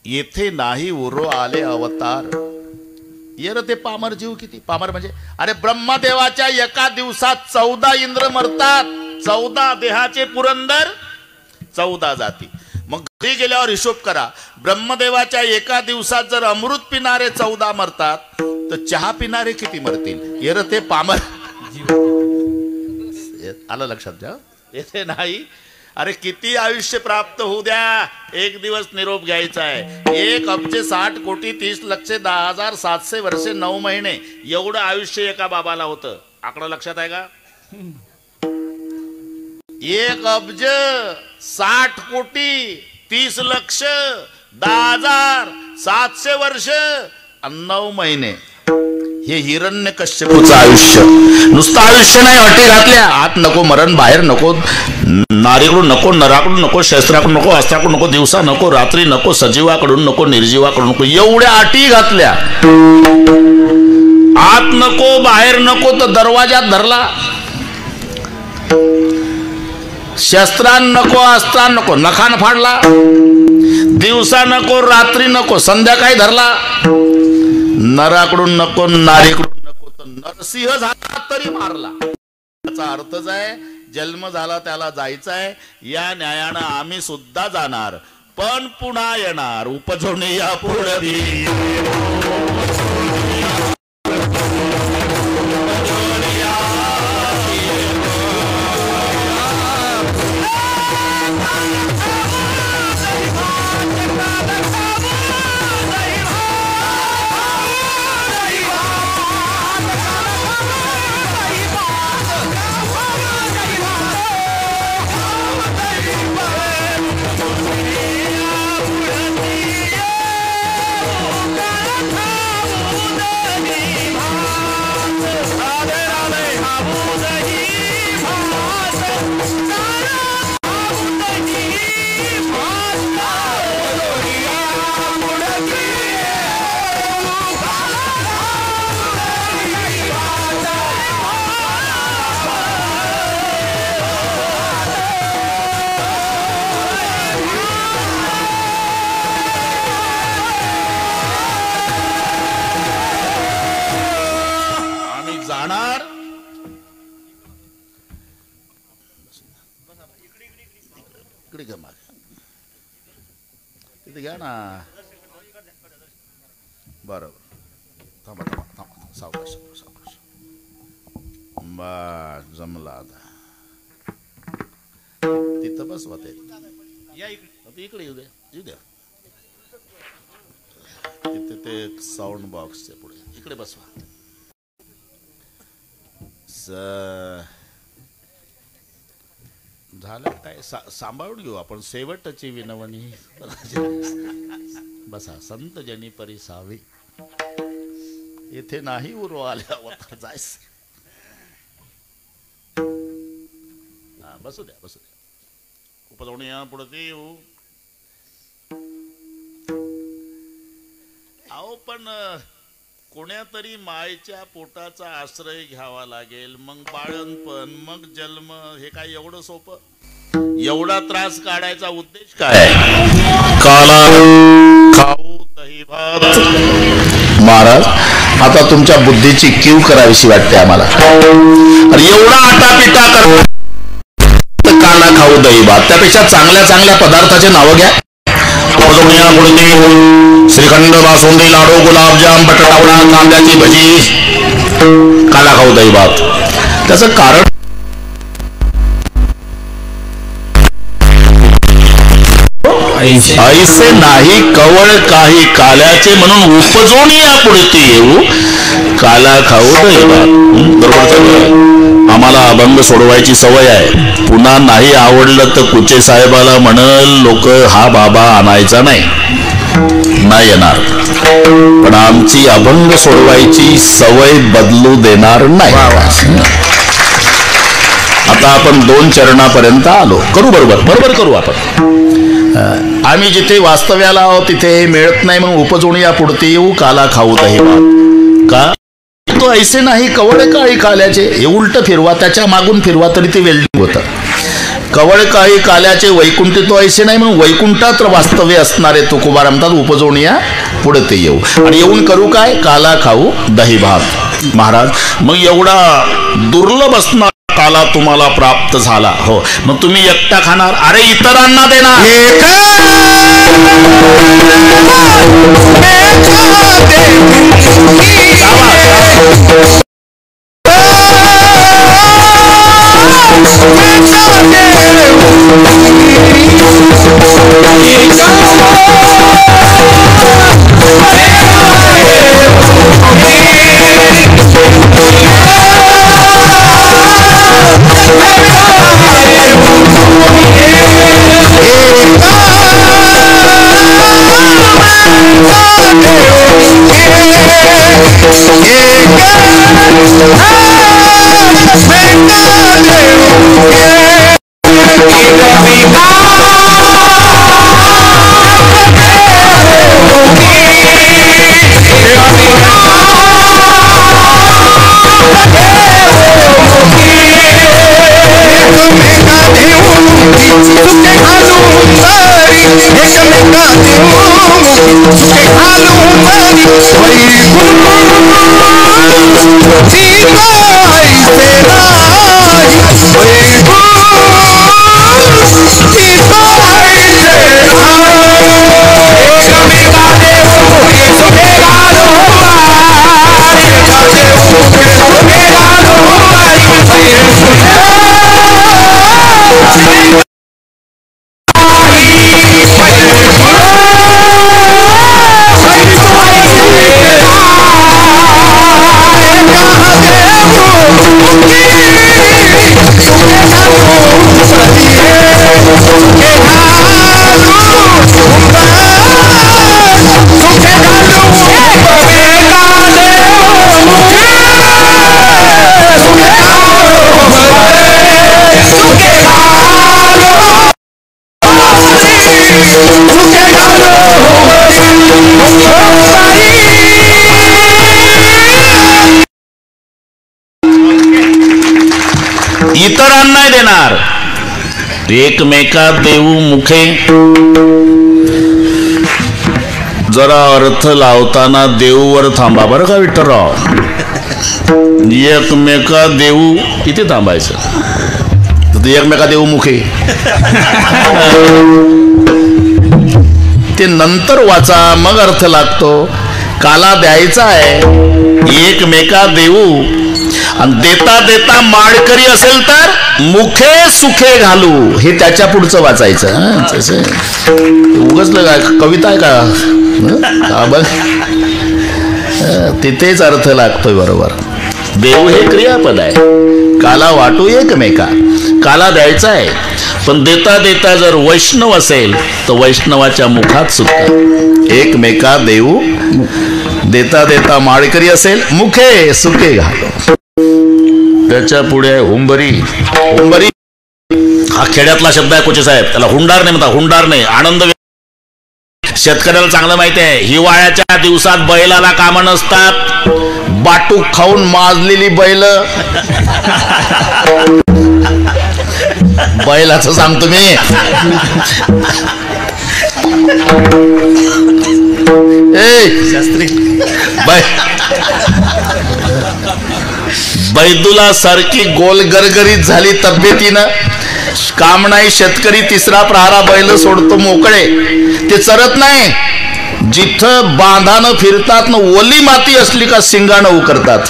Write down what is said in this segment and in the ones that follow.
येथे नाही उरो आले अवतार। ये रे ते पामर जीव किती पामर म्हणजे अरे ब्रह्मदेवाच्या एका दिवसात 14 इंद्र मरतात, 14 देहाचे पुरंदर 14 जाती। मग घरी गेल्यावर हिशोब करा, ब्रह्मदेवाच्या एका दिवसात जर अमृत पिणारे 14 मरतात तर चहा पिणारे किती मरतील? ये रे ते पामर जीव। आलं लक्षात घ्या, येथे नाही अरे किती आयुष्य प्राप्त होऊ द्या, एक दिवस निरोप घ्यायचा आहे। 1,60,30,10,10,700 वर्षे 9 महिने एवढं आयुष्य एका बाबाला होतं। आकडा लक्षात आहे का? 1,60,30,10,700 वर्ष 9 महिने हे हिरण्यकश्यपूचं आयुष्य। नुसतं आयुष्य नाही, अटी घातल्या, आत नको मरण, बाहेर नको, नारीकडून नको, नराकडून नको, शस्त्राकडून नको, अस्त्राकडून नको, दिवसा नको, रात्री नको, सजीवाकडून नको, निर्जीवाकडून नको, एवढ्या अटी घातल्या। आत नको बाहेर नको तर दरवाजात धरला, शस्त्रान नको, अस्त्रान नको, नखान फाडला, दिवसा नको, रात्री नको, संध्याकाळी धरला, नराकडून नको, नारीकडून नको तर नरसिंह झाला तरी मारला। याचा अर्थच आहे जन्म झाला त्याला जायचं आहे, या न्यायानं आम्ही सुद्धा जाणार, पण पुन्हा येणार। उपजवणे या पुढे घ्या ना। बरोबर, थांबा थांबा थांबा, सावकाश सावकाश, बस जमला आता। तिथं बस होते, या इकडे, इकडे येऊ द्या, येऊ द्या, तिथे ते साऊंड बॉक्सच्या पुढे इकडे बसवा। झालं काय, सांभाळून घेऊ आपण, शेवटची विनवणी। बसा, संत जनी परिसावी, येथे नाही उरो आल्या अवतार जायस। बसू द्या बसू द्या, उपजवणी या पुढे ते येऊ। अहो पण कोण्या तरी मायेच्या पोटाचा आश्रय घ्यावा लागेल, मग बाळणपण, मग जन्म, हे काय एवढं सोपं? एवढा त्रास काढायचा उद्देश काय? काला खाऊ दही भात। महाराज आता तुमच्या बुद्धीची कीव करावीशी वाटते आम्हाला। अरे एवढा आटापिटा कर, काला खाऊ दही भात, त्यापेक्षा चांगल्या चांगल्या पदार्थाचे नावं घ्या। श्रीखंड, बासुंदी, लाडू, गुलाबजाम, बटाटा, कांद्याची भजी, काला खाऊ दही भात। त्याचं कारण ऐसे नाही कवळ काही काल्याचे, म्हणून उपजून या पुढे येऊ, काला खाऊ दही भात। बरोबर, आम्हाला अभंग सोडवायची सवय आहे, पुन्हा नाही आवडलं तर कुचे साहेबाला म्हणल लोक हा बाबा आणायचा नाही, नाही येणार, पण आमची अभंग सोडवायची सवय बदलू देणार नाही। आता आपण 2 चरणापर्यंत आलो, करू बरोबर बरोबर करू आपण। आम्ही जिथे वास्तव्याला आहोत तिथे मिळत नाही, म्हणून उपजून या पुढते येऊ, काला खाऊ दही भात। का तो ऐसे नाही कवळ काळी काल्याचे, हे उलट फिरवा, त्याच्या मागून फिरवा तरी ते वेल्डिंग होतं। कवळ काही काल्याचे वैकुंठी तो ऐसे नाही म्हणून वैकुंठात वास्तव्य असणारे तुकोबा म्हणतात उपजवणीया पुढे ते येऊ आणि येऊन करू काय काला खाऊ दही भात. महाराज मग एवढा दुर्लभ असणार काला तुम्हाला प्राप्त झाला हो मग तुम्ही एकटा खाणार अरे इतरांना देणार इतरांना देणार एकमेका देऊ मुखे. जरा अर्थ लावताना देऊवर थांबा बरं का विठ्ठलराव. एकमेका देऊ इथे थांबायचं एकमेका देऊ मुखे ते नंतर वाचा मग अर्थ लागतो. काला द्यायचा आहे एकमेका देऊ आणि देता देता माळकरी असेल तर मुखे सुखे घालू हे त्याच्या पुढचं वाचायचं. उगचलं काय कविता आहे का बघ तिथेच अर्थ लागतोय बरोबर. देऊ हे क्रियापद आहे. काला वाटू एकमेका काला द्यायचा आहे पण देता देता जर वैष्णव असेल तर वैष्णवाच्या मुखात सुद्धा एकमेका देऊ. देता देता माळकरी असेल मुखे सुखे घालू. त्याच्या पुढे हुंबरी. हुंबरी हा खेड्यातला शब्द आहे कोचे साहेब. त्याला हुंडार नाही म्हणतात. हुंडार नाही आनंद. शेतकऱ्याला चांगलं माहिती आहे हिवाळ्याच्या दिवसात बैलाला कामं नसतात. बाटूक खाऊन माजलेली बैल बैलाचं सांगतो मी. शास्त्री बैदुला सारखी गोल गरगरीत झाली तब्येतीनं. काम नाही शेतकरी तिसरा प्रहारा बैल सोडतो मोकळे. ते चरत नाही. जिथं बांधानं फिरतात ना ओली माती असली का सिंगानं उकरतात.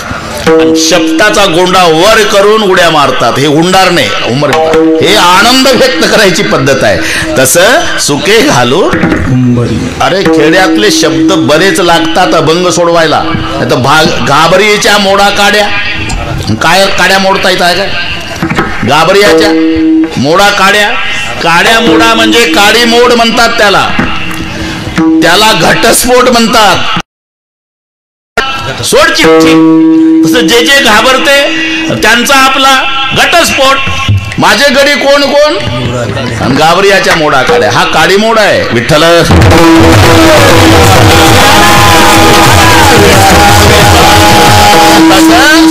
शब्दाचा गोंडा वर करून उड्या मारतात. हे हुंडारणे हे आनंद व्यक्त करायची पद्धत आहे. तसं सुके घालू हुंबरी. अरे खेड्यातले शब्द बरेच लागतात अभंग सोडवायला. घाबरीच्या मोडा काड्या. काय काड्या मोडता येत आहे काय घाबरियाच्या मोडा काड्या. काड्या मोडा म्हणजे काडी मोड म्हणतात त्याला. त्याला घटस्फोट म्हणतात. सोड चिठ्ठी. तसं जे जे घाबरते त्यांचा आपला घटस्फोट. माझे गडी कोण कोण आणि घाबरियाच्या मोडा काड्या. हा काडी मोड आहे. विठ्ठल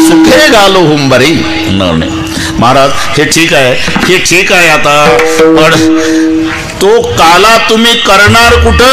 सुखे घालू हुंबरी. महाराज हे ठीक आहे आता, पण तो काला तुम्ही करणार कुठं?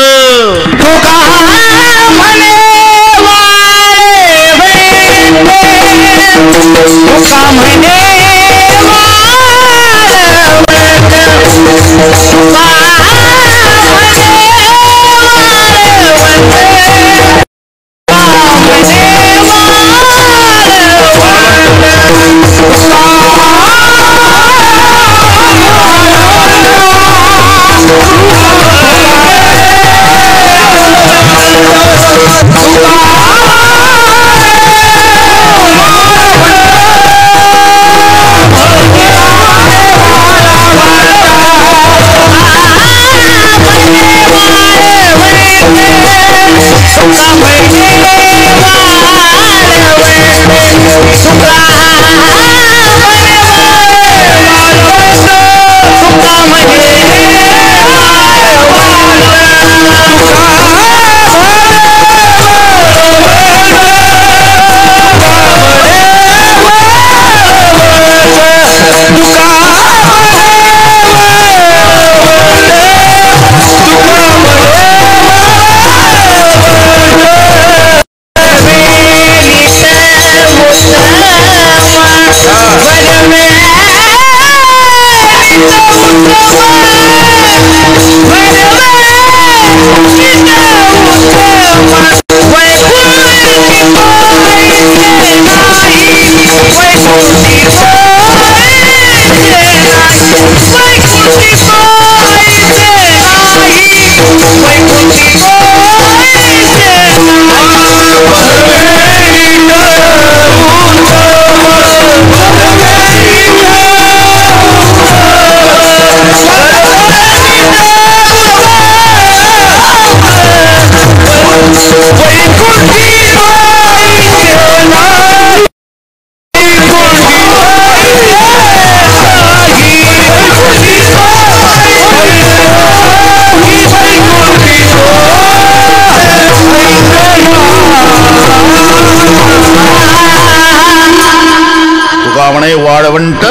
वाळवंट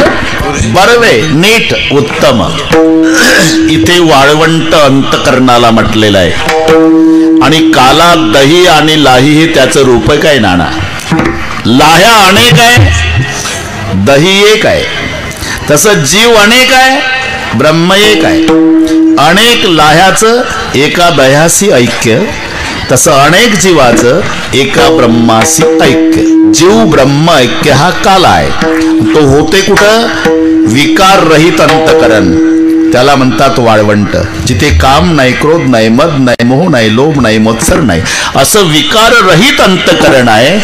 बरवे नीट उत्तम. इथे वाळवंट अंतकरणाला म्हटलेलं आहे आणि काला दही आणि लाही हे त्याचं रूप काय नाना. लाह्या अनेक आहे, दही एक आहे. तसं जीव अनेक आहे, ब्रह्म एक आहे. अनेक लाह्याचं एका दह्याशी ऐक्य, तसं अनेक जीवाचं एका ब्रह्माशी ऐक्य. जीव ब्रह्म ऐक्य हा काला आहे. तो होते कुठं? विकार रहित अंतकरण, त्याला म्हणतात वाळवंट. जिथे काम नाही, क्रोध नाही, मद नाही, मोह नाही, लोभ नाही, मत्सर नाही, असं विकार रहित अंतकरण आहे,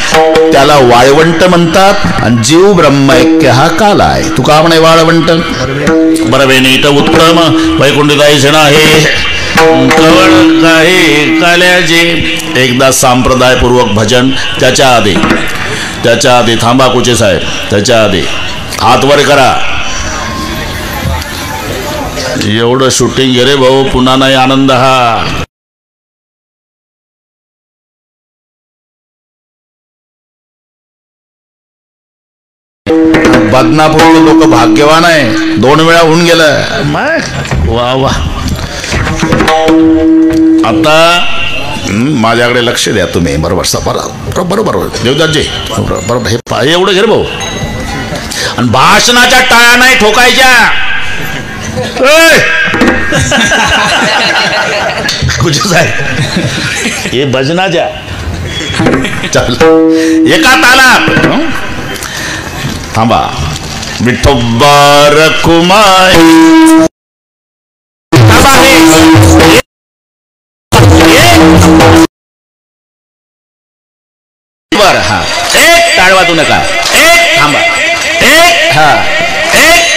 त्याला वाळवंट म्हणतात. आणि जीव ब्रह्म ऐक्य हा काला आहे. तू का म्हणे वाळवंट बरवे नीट उत्तम वैकुंठदायी जण आहे कवळ काही काल्याचे. एकदा संप्रदायपूर्वक भजन. त्याच्या आधी थांबा कुचे साहेब, त्याच्या आधी हात वर करा. एवढं शूटिंग गे रे भाऊ, पुन्हा नाही आनंद हा. बदनापूरचे लोक भाग्यवान आहे, 2 वेळा होऊन गेलं. वा वा. आता माझ्याकडे लक्ष द्या तुम्ही. बरोबर बरोबर देवदासजी, बरोबर. हे एवढं घे रे भाऊ. आणि भाषणाच्या टाळ्या नाही ठोकायच्या. कुछ साहेब हे भजनाच्या चल एका तालात थांबा. विठोबर कुमार बर. हा एक टाळ वाजू नका. एक थांबा. एक हा एक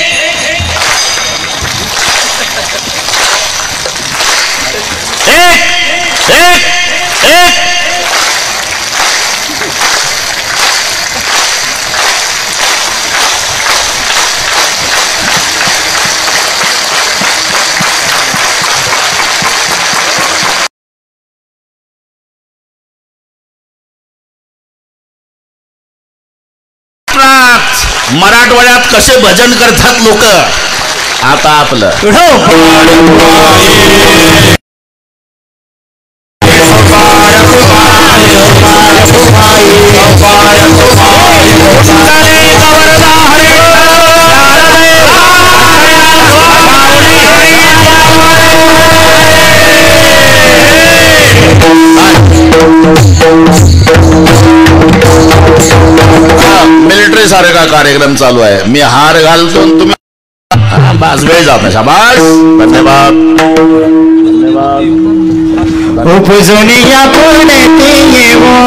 एक एक एक मराठवाड्यात कसे भजन करतात लोक. आता आपलं मिलिटरी सारे का कार्यक्रम चालू आहे. मी हार घालतो तुम्ही बस वेळ जात नाही. शाबास, धन्यवाद धन्यवाद. उपजोनिया पुढे येवो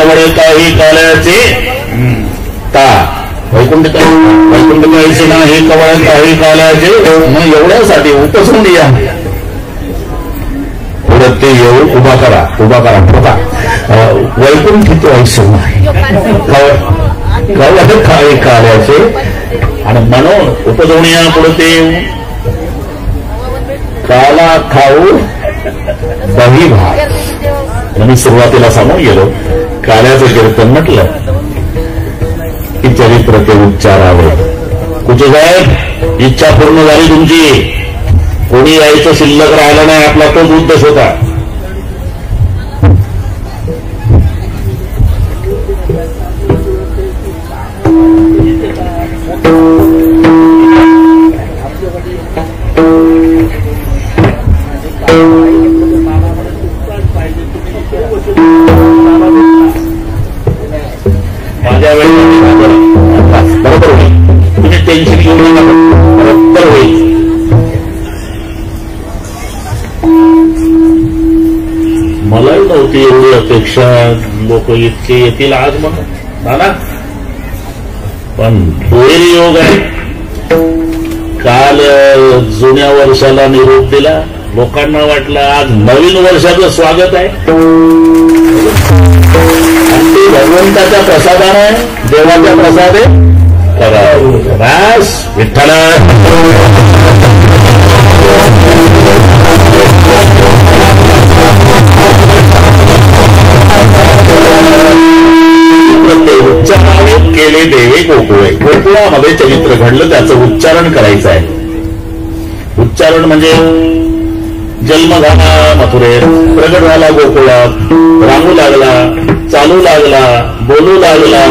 कवळ काही काल्याचे ता वैकुंठ काहीच नाही कवळ काही काल्याचे. मग एवढ्यासाठी उपसून या ते येऊ उभा करा बघा वैकुंठित वैश्य नाही कवळ काही काल्याचे. आणि म्हणून उपजवण्या पुढे ते काला खाऊ दही भात. मी सुरुवातीला सांगून गेलो काल्याचं कीर्तन म्हटलं की चरित्र ते उच्चारावे. कुठे साहेब इच्छा पूर्ण झाली तुमची, कोणी यायचं शिल्लक राहिलं नाही, आपला तोच उद्देश होता. माझ्या वेळेला बरोबर होईल, तुम्ही टेन्शन घेऊ नका, बरोबर होईल. मलाही नव्हती एवढी अपेक्षा लोक इतके येतील आज म्हणा, पण दुहेरी योग आहे. काल जुन्या वर्षाला निरोप दिला, लोकांना वाटलं आज नवीन वर्षाचं स्वागत आहे. आणि ते भगवंताच्या प्रसादाने देवाच्या प्रसादे करावं. रास विठ्ठल उच्चाराने केले देवे गोकुळे. गोकुळामध्ये चरित्र घडलं, त्याचं उच्चारण करायचं आहे. उच्चारण म्हणजे जन्म झाला मथुरेत, प्रगट झाला गोकुळात, रांगू लागला, चालू लागला, बोलू लागला,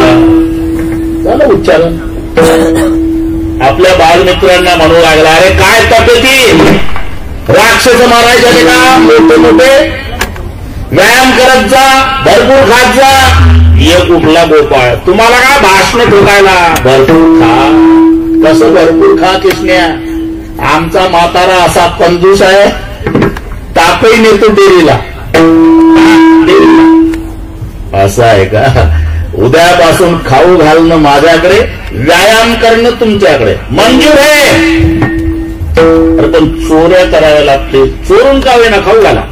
झालं उच्चारण. आपल्या बालमित्रांना म्हणू लागला, अरे काय तब्येती, राक्षस मारायचे का, मोठे मोठे व्यायाम करत जा, भरपूर खात जा. एक उठला गोपाळ, तुम्हाला का भाषण ठोकायला, भरपूर खा. कसं भरपूर खा किसन्या, आमचा म्हातारा असा कंजूस आहे, तापही नेतो डेरीला. असं आहे का, उद्यापासून खाऊ घालणं माझ्याकडे, व्यायाम करणं तुमच्याकडे, मंजूर आहे. पण चोऱ्या कराव्या लागते, चोरून का होईना खाऊ घाला.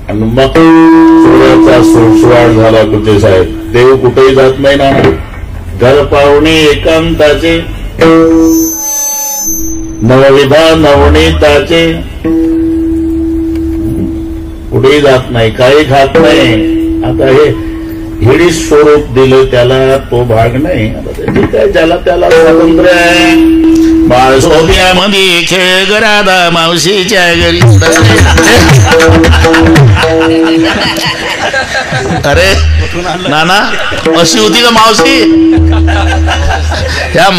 आणि मग चोऱ्याचा सुळसुळाट झाला. कुठे साहेब देव कुठेही जात नाही ना, घर पाहुणे एकांताचे, नवविधा नवनीताचे, कुठेही जात नाही, काही खात नाही. आता हे हिडी स्वरूप दिलं त्याला, तो भाग नाही. ठीक आहे, ज्याला त्याला स्वातंत्र्य आहे. सोप्यामध्ये खेळ गरादा मावशीच्या घरी. अरे नाना अशी होती का मावशी? या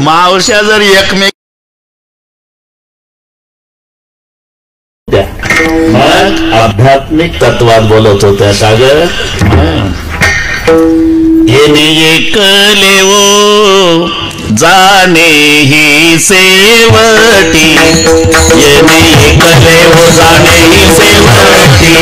मावश्या जर एकमेक मग आध्यात्मिक तत्वात बोलत होत्या सागर. येणे एकले वो जाणे ही सेवटी, येणे एकले वो जाणे ही सेवटी.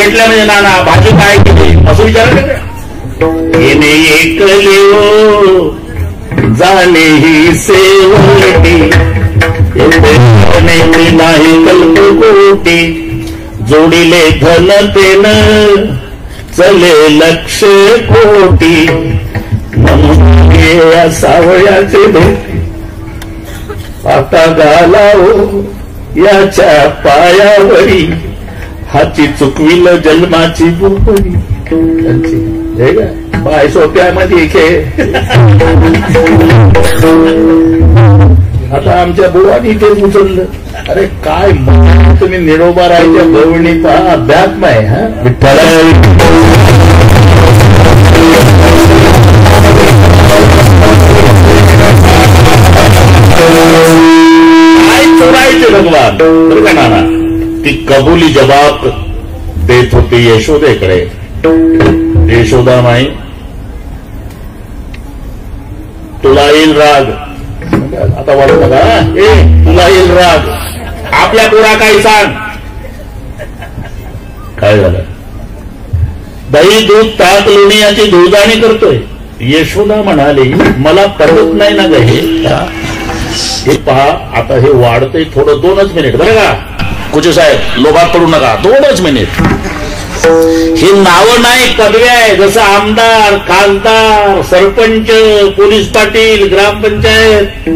भेटल्या म्हणजे नाना भाजी काय केली असं विचारायचं. येणे एकले ओ जाणे ही सेवटी नाही कल्पकोटी जोडिले धनतेन चले लक्ष कोटी म्हणून या सावळ्याचे भेटी आता घालावो याच्या पायावरी हाची चुकविल जन्माची बुपडी. हे काय बाय सोप्यामध्ये खेळ. आता आमच्या बुवानी ते उचललं. अरे काय तुम्ही निरोबा राहायच्या गवणी पहा अध्यात्म आहे. हा विठ्ठल काय चोरायचे भगवान बरं का नाना. ती कबुली जबाब देत होती यशोदेकडे. यशोदा माई तुला येईल राग. आता वाटत का ए तुला येईल राग. आपल्या पोरा काही सांग. काय झालं. दही दूध ताक लोणी याची दुधाणी करतोय. यशोदा म्हणाली मला पटत नाही ना ग हे पहा. आता हे वाढतंय थोडं. 2च मिनिट बरं का कुचे साहेब लोभात पडू नका. 2च मिनिट. ही नावं नाही पदव्या आहे. जसं आमदार खासदार सरपंच पोलीस पाटील ग्रामपंचायत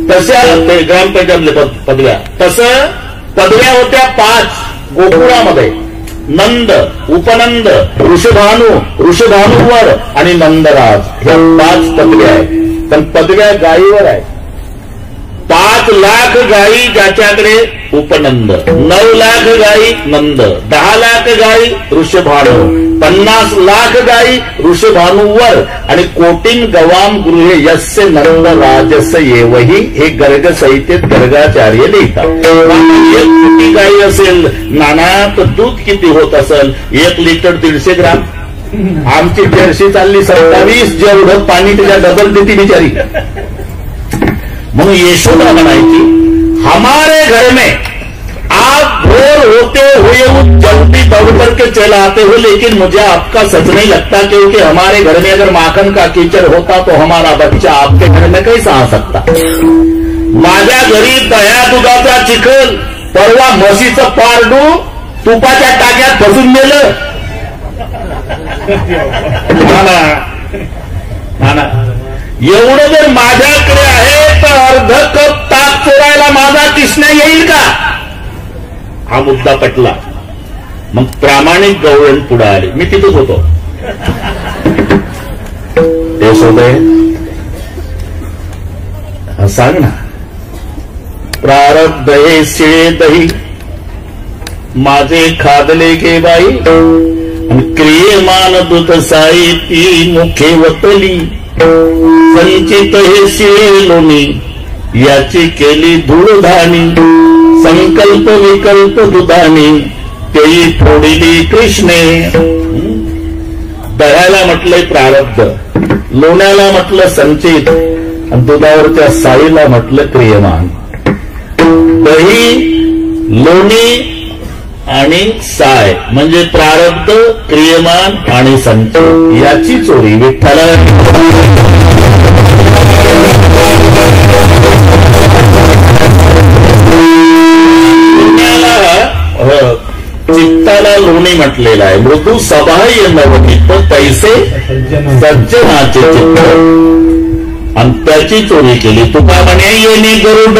तशा ग्रामपंचायतले पदव्या तसं पदव्या होत्या 5 गोकुळामध्ये. नंद उपनंद ऋषभानू ऋषभानूवर आणि नंदराज ह्या 5 पदव्या आहेत. पण पदव्या गायीवर आहे. 5 लाख गायी ज्याच्याकडे उपनंद, 9 लाख गायी नंद, 10 लाख गायी ऋषभानू, 50 लाख गायी ऋषभानूवर आणि कोटीन गवाम गृहे यस्य नंद राजस येवही हे गर्ग संहितेत गर्गाचार्य लिहितात. 1 कोटी गायी असेल नाना तर दूध किती होत असेल. 1 लिटर 150 ग्राम. आमची जर्सी चालली 27. जेवढं पाणी त्याच्या डबल देती बिचारी. म्हणून यशोदा म्हणायची हमारे घर में आप भोर होते हुए जल्दी दौड़ करके चले आते हो लेकिन मुझे आपका सच नहीं लगता क्योंकि हमारे घर में अगर माखन का कीचड़ होता तो हमारा बच्चा आपके घर में कैसा आ सकता. माझ्या घरी दह्या दुधाचा चिखल परवा म्हशीचं पारडू तुपाच्या टाक्यात फसून गेलं. एवढं जर माझ्याकडे आहे तर अर्ध कप ताक चोरायला माझा कृष्णा येईल का. हा मुद्दा पटला. मग प्रामाणिक गवळण पुढे आले. मी तिथेच होतो. यशोदे सांग ना. प्रारब्ध हे शिळे दही माझे खादले गे बाई आणि क्रियमान दूत साई ती मुखे वतली संचित हे शिळे लोणी याची केली धूळधानी संकल्प विकल्प दुधानी तेही फोडिली कृष्णे. दह्याला म्हटलंय प्रारब्ध, लोण्याला म्हटलं संचित आणि दुधावरच्या साईला म्हटलं क्रियमान. दही लोणी आणि साय म्हणजे प्रारब्ध क्रियमान आणि संचित याची चोरी विठ्ठला. चित्ताला लोणी म्हटलेलं आहे. मृदू सबाह्य नवनीत पैसे सज्जनाचे चित्त आणि त्याची चोरी केली. तुका म्हणे येणे गरुड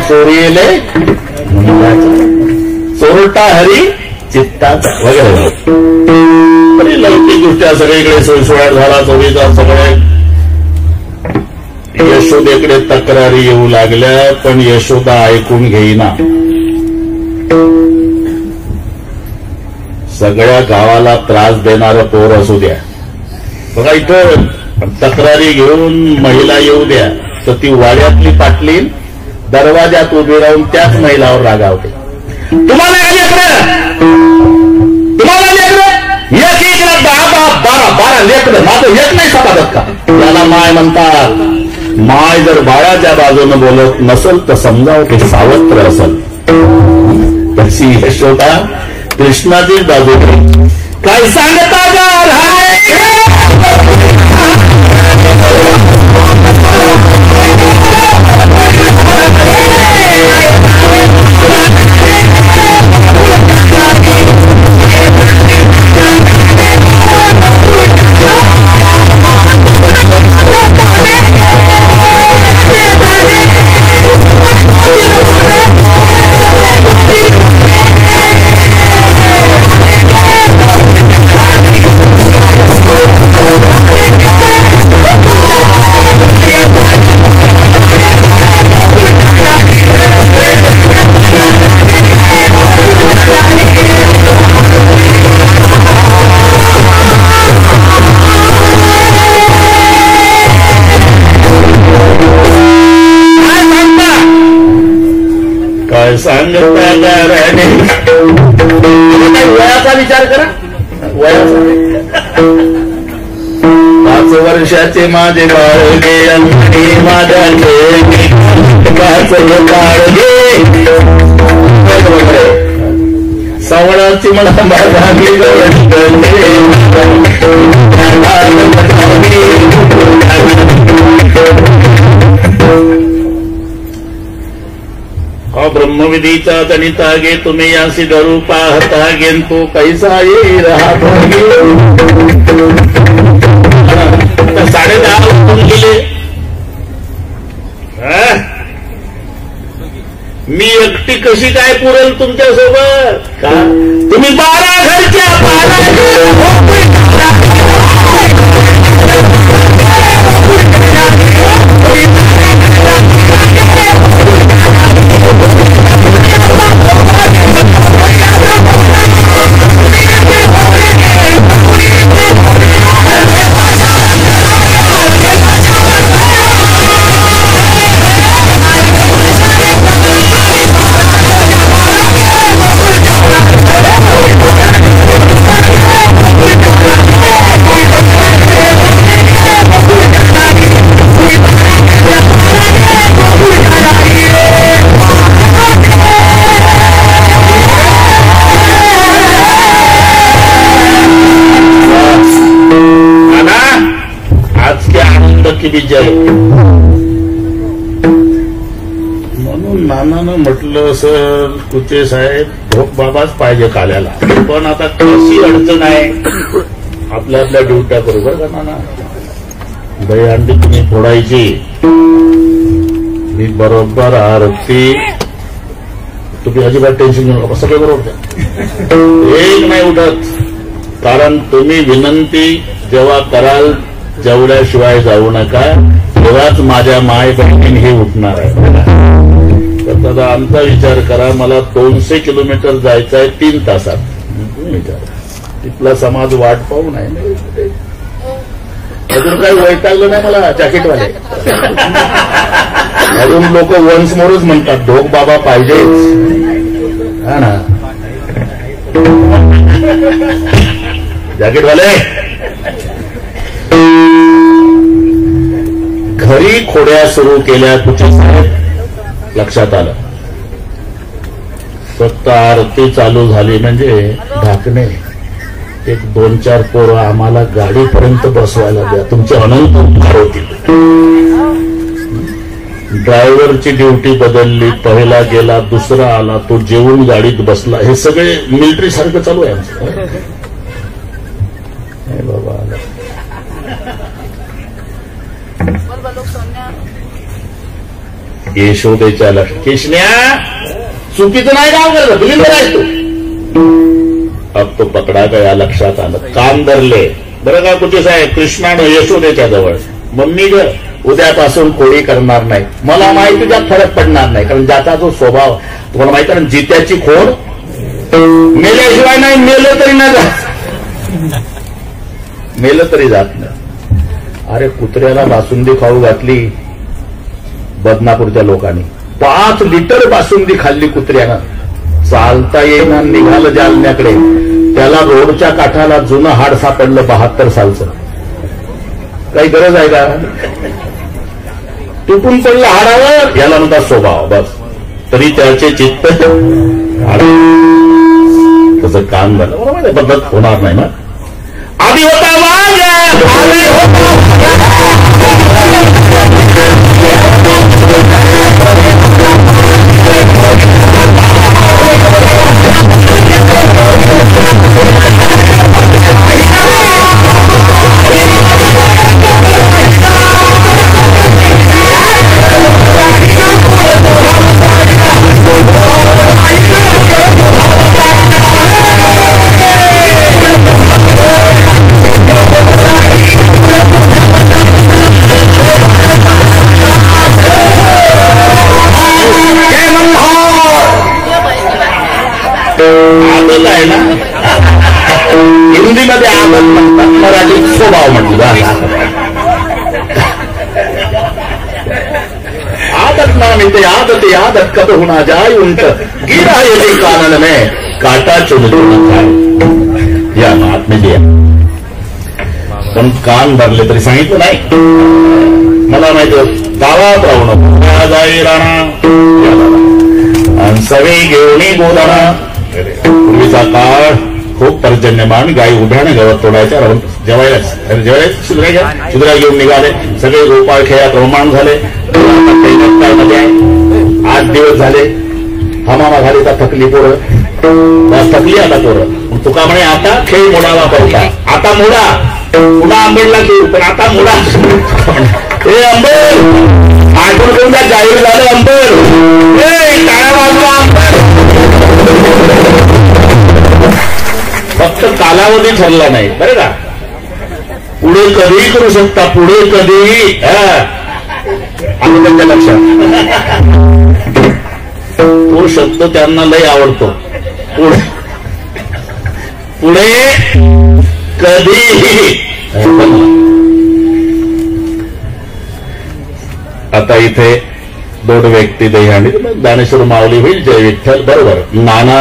चोरीले चोरटा हरी चित्ताचा वगैरे. तरी लौकिक दृष्ट्या सगळीकडे सुळसुळाट झाला. चोरीचा सगळे यशोदेकडे तक्रारी येऊ लागल्या, पण यशोदा ऐकून घेईना. सगळ्या गावाला त्रास देणारं पोर असू द्या, बघा इथं तक्रारी घेऊन महिला येऊ द्या, तर ती वाड्यातली पाटली दरवाजात उभी राहून त्याच महिलावर रागावते. तुम्हाला एक एकला 10-12 लेकरं, माझं एक नाही सापडत का? त्याला माय म्हणतात. माय जर बाळाच्या बाजूनं बोलत नसेल तर समजावं ते सावत्र असेल. तशी यशोदा कृष्णाची बाजू काय सांगता सांगता वयाचा विचार करा. वयाचा 5 वर्षाचे माझे बाळगे आणि माझ्या 5 बाळगे सवडाची मला माझी ब्रह्मविधीचा गणिता गे तुम्ही यासी धरू पाहता गेन तो कैसा ये राहत 10:30 उठून गेले. मी एकटी कशी काय पुरेल तुमच्या सोबत का? तुम्ही 12 घरच्या 12 विजय. म्हणून नानानं म्हटलं सर कुचे साहेब भोग बाबाच पाहिजे काल्याला, पण आता कशी अडचण आहे आपल्या आपल्या ड्युट्या बरोबर का नाना. दही अंडी तुम्ही फोडायची, मी बरोबर आरती. तुम्ही अजिबात टेन्शन घेऊ नका, सगळे बरोबर एक नाही उठत. कारण तुम्ही विनंती जेव्हा कराल जेवल्याशिवाय जाऊ नका, तेव्हाच माझ्या माय बहिणी हे उठणार आहे. तर दादा आमचा विचार करा, मला 200 किलोमीटर जायचं आहे 3 तासात. विचार तिथला समाज वाट पाहू नये. अजून काही वैतागलं नाही मला जॅकेटवाले. अजून लोक वन्स मोरच म्हणतात ढोक बाबा पाहिजे. हा ना जॅकेटवाले. घरी खोड्या सुरू केल्या कुठे साहेब लक्षात आलं. फक्त आरती चालू झाली म्हणजे ढाकणे. 1-2-4 पोरं आम्हाला गाडीपर्यंत बसवायला द्या, तुमचे अनंत उपकार होतील. ड्रायव्हरची ड्युटी बदलली, पहिला गेला दुसरा आला, तो जेवून गाडीत बसला. हे सगळे मिलिटरी सारखं चालू आहे आमचं. बाबा यशोदेच्या कृष्ण्या चुकीचं नाही काम करत तुम्ही आहे तू. अब तो पकडा गया, लक्षात आलं, कान धरले. बरं का कुठे साहेब, कृष्णानं यशोदेच्या जवळ, मम्मी ग उद्यापासून कोळी करणार नाही. मला माहिती त्यात फरक पडणार नाही, कारण ज्याचा जो स्वभाव तुम्हाला माहिती आहे ना, जित्याची खोड मेल्याशिवाय नाही, मेलं तरी नाही जात, मेलं तरी जात नाही. अरे कुत्र्याला बासुंदी खाऊ घातली बदनापूरच्या लोकांनी, 5 लिटर बासुंदी खाल्ली कुत्र्यानं, चालता येईना, निघालं जालन्याकडे. त्याला रोडच्या काठाला जुनं हाड सापडलं 72 सालचं. काही गरज आहे का? तुटून पडलं हाडावर, याला म्हणतात स्वभाव. बस तरी त्याचे चित्त तसं काम झालं. बरोबर बदलत होणार नाही ना. आधी होता वाघ, आधी होता आहे ना. हिंदीमध्ये आदत म्हणतात, मराठीत स्वभाव म्हटलं. आदत ना मिलते आदत आदत कब होना जाए उंट गिरा ये कानन में काटा चुन चुन या महात्मे जी. पण कान भरले तरी सांगितलं नाही. मला माहिती गावात राहून जाई राणा आणि सवे घेऊन बोलाना. पूर्वीचा काळ खूप पर्जन्यमान, गायी उभ्याने गवत तोडायच्या, राहून जेवायला शुद्रा घेऊन निघाले. सगळे गोपाळ खेळात रममाण झाले. मध्ये 8 दिवस झाले. हमामा घाली तर थकली पोरं, बस थकली आता पोरं. तुका म्हणे आता खेळ मोडावा पडता, आता मोडा, पुन्हा आंबेडला घेऊ, पण आता मोडा. हे अंबेड आठवण करून त्या जाहीर झालं अंबेड, टाळ्या वाजवा अंबेड. फक्त कालावधी ठरला नाही बरं का. पुढे कधीही करू शकता, पुढे कधीही. आणि त्यांच्या लक्षात तो शब्द त्यांना लय आवडतो. पुढे पुढे कधीही. आता इथे 2 व्यक्ती दहीहंडी, ज्ञानेश्वर माऊली होईल, जय विठ्ठल बरोबर. नाना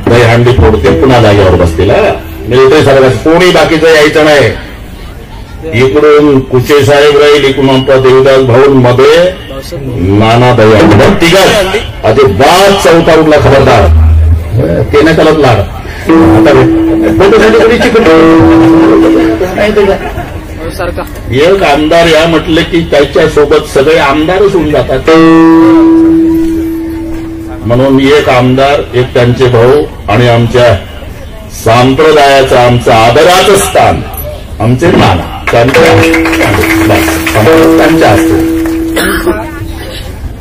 दहीहंडी फोडते, पुन्हा जागेवर बसतील. इथे सगळं कोणी बाकीचं यायचं नाही. इकडून कुचे साहेब राहील, इकडून आमचा देवदास भाऊन मध्ये नाना दहीहंडी तिघात अजिबात चौथा उठला खबरदार, ते नाही चालत लाड. आता फोटोसाठी कोणी चिकट एक आमदार या म्हटलं की त्याच्या सोबत सगळे आमदारच होऊन जातात. म्हणून एक आमदार, एक त्यांचे भाऊ आणि आमच्या संप्रदायाचं आमचं आदराचं स्थान आमचे नाना त्यांच्या असते.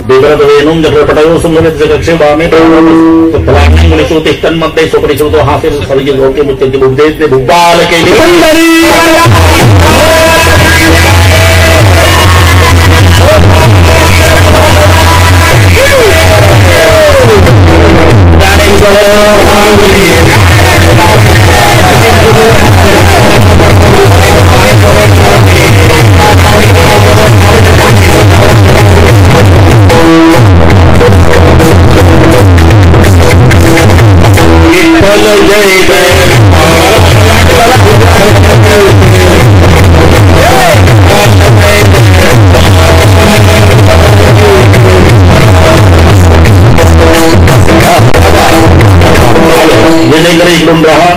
वेणूम जगपटायो संगत जगक्षेपामे फलांगणेषु तिष्ठन्मध्ये स्वपरिश्रुतो हासिल सर्गे लोके मुच्यन्ते बुद्धेते बुद्धालके इकडून राहा.